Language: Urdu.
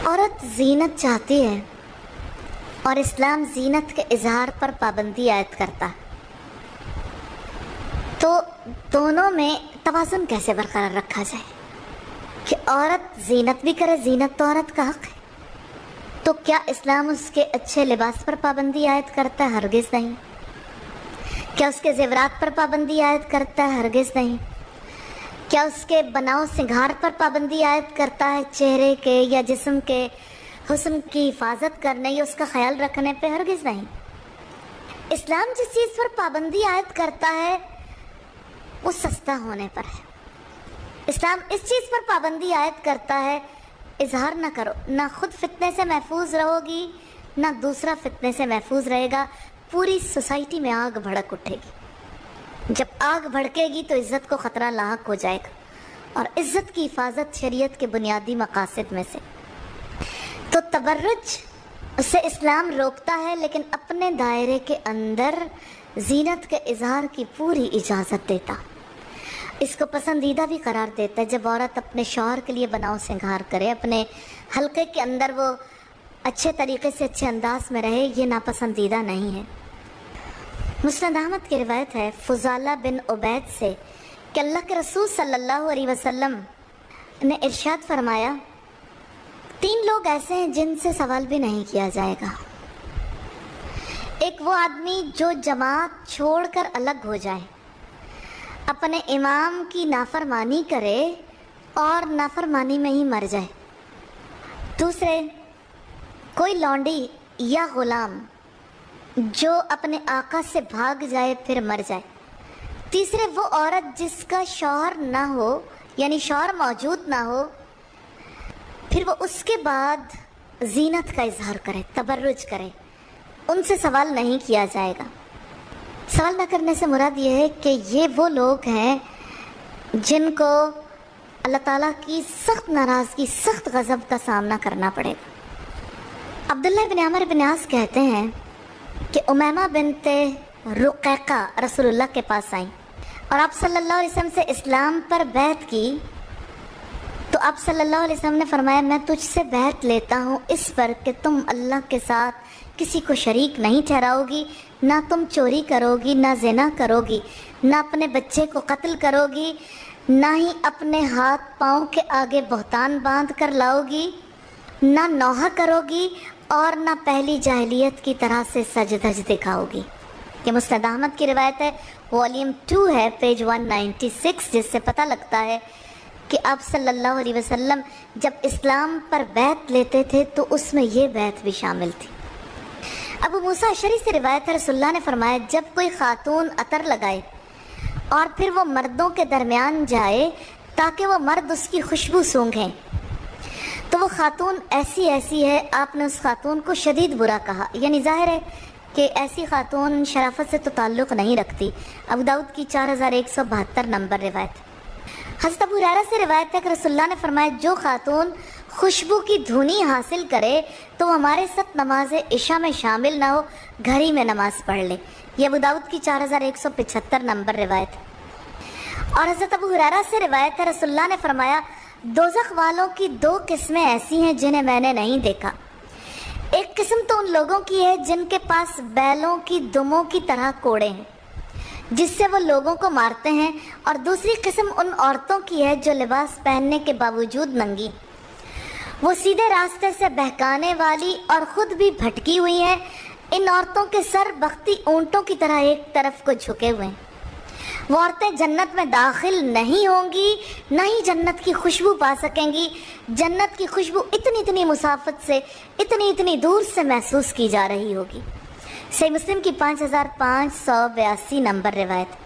عورت زینت چاہتی ہے اور اسلام زینت کے اظہار پر پابندی عائد کرتا ہے، تو دونوں میں توازن کیسے برقرار رکھا جائے کہ عورت زینت بھی کرے؟ زینت تو عورت کا حق ہے، تو کیا اسلام اس کے اچھے لباس پر پابندی عائد کرتا ہے؟ ہرگز نہیں۔ کیا اس کے زیورات پر پابندی عائد کرتا ہے؟ ہرگز نہیں۔ کیا اس کے بناؤ سنگھار پر پابندی عائد کرتا ہے؟ چہرے کے یا جسم کے حسن کی حفاظت کرنے یا اس کا خیال رکھنے پہ؟ ہرگز نہیں۔ اسلام جس چیز پر پابندی عائد کرتا ہے وہ سستا ہونے پر ہے۔ اسلام اس چیز پر پابندی عائد کرتا ہے، اظہار نہ کرو، نہ خود فتنے سے محفوظ رہو گی نہ دوسرا فتنے سے محفوظ رہے گا، پوری سوسائٹی میں آگ بھڑک اٹھے گی۔ جب آگ بھڑکے گی تو عزت کو خطرہ لاحق ہو جائے گا، اور عزت کی حفاظت شریعت کے بنیادی مقاصد میں سے۔ تو تبرج اسے اسلام روکتا ہے، لیکن اپنے دائرے کے اندر زینت کے اظہار کی پوری اجازت دیتا، اس کو پسندیدہ بھی قرار دیتا ہے۔ جب عورت اپنے شوہر کے لیے بناؤ سنگھار کرے، اپنے حلقے کے اندر وہ اچھے طریقے سے اچھے انداز میں رہے، یہ ناپسندیدہ نہیں ہے۔ مسند احمد کی روایت ہے فضالہ بن عبید سے کہ اللہ کے رسول صلی اللہ علیہ وسلم نے ارشاد فرمایا، 3 لوگ ایسے ہیں جن سے سوال بھی نہیں کیا جائے گا۔ ایک وہ آدمی جو جماعت چھوڑ کر الگ ہو جائے، اپنے امام کی نافرمانی کرے اور نافرمانی میں ہی مر جائے۔ دوسرے، کوئی لونڈی یا غلام جو اپنے آقا سے بھاگ جائے پھر مر جائے۔ تیسرے، وہ عورت جس کا شوہر نہ ہو، یعنی شوہر موجود نہ ہو، پھر وہ اس کے بعد زینت کا اظہار کرے، تبرج کرے، ان سے سوال نہیں کیا جائے گا۔ سوال نہ کرنے سے مراد یہ ہے کہ یہ وہ لوگ ہیں جن کو اللہ تعالیٰ کی سخت ناراضگی، سخت غضب کا سامنا کرنا پڑے گا۔ عبداللہ بن عمر بن عاص کہتے ہیں کہ امیمہ بنت رقیقہ رسول اللہ کے پاس آئیں اور آپ صلی اللہ علیہ وسلم سے اسلام پر بیعت کی، تو آپ صلی اللہ علیہ وسلم نے فرمایا، میں تجھ سے بیعت لیتا ہوں اس پر کہ تم اللہ کے ساتھ کسی کو شریک نہیں ٹھہراؤ گی، نہ تم چوری کرو گی، نہ زنا کرو گی، نہ اپنے بچے کو قتل کرو گی، نہ ہی اپنے ہاتھ پاؤں کے آگے بہتان باندھ کر لاؤ گی، نہ نوحہ کرو گی، اور نہ پہلی جاہلیت کی طرح سے سج دھج دکھاؤ گی۔ یہ مسند احمد کی روایت ہے، والیوم 2 ہے، پیج 196، جس سے پتہ لگتا ہے کہ آپ صلی اللہ علیہ وسلم جب اسلام پر بیعت لیتے تھے تو اس میں یہ بیعت بھی شامل تھی۔ ابو موسیٰ اشعری سے روایت ہے، رسول اللہ نے فرمایا، جب کوئی خاتون عطر لگائے اور پھر وہ مردوں کے درمیان جائے تاکہ وہ مرد اس کی خوشبو سونگھیں تو وہ خاتون ایسی ہے، آپ نے اس خاتون کو شدید برا کہا، یعنی ظاہر ہے کہ ایسی خاتون شرافت سے تو تعلق نہیں رکھتی۔ ابو داؤد کی 4172 نمبر روایت۔ حضرت ابو ہریرہ سے روایت ہے کہ رسول اللہ نے فرمایا، جو خاتون خوشبو کی دھنی حاصل کرے تو وہ ہمارے ساتھ نماز عشاء میں شامل نہ ہو، گھر ہی میں نماز پڑھ لے۔ یہ ابو داؤد کی 4175 نمبر روایت۔ اور حضرت ابو ہریرہ سے روایت ہے، رسول اللہ نے فرمایا، دوزخ والوں کی 2 قسمیں ایسی ہیں جنہیں میں نے نہیں دیکھا۔ ایک قسم تو ان لوگوں کی ہے جن کے پاس بیلوں کی دموں کی طرح کوڑے ہیں، جس سے وہ لوگوں کو مارتے ہیں، اور دوسری قسم ان عورتوں کی ہے جو لباس پہننے کے باوجود ننگی، وہ سیدھے راستے سے بہکانے والی اور خود بھی بھٹکی ہوئی ہیں۔ ان عورتوں کے سر بختی اونٹوں کی طرح ایک طرف کو جھکے ہوئے ہیں۔ وہ عورتیں جنت میں داخل نہیں ہوں گی، نہ ہی جنت کی خوشبو پا سکیں گی۔ جنت کی خوشبو اتنی مسافت سے، اتنی دور سے محسوس کی جا رہی ہوگی۔ صحیح مسلم کی 5582 نمبر روایت۔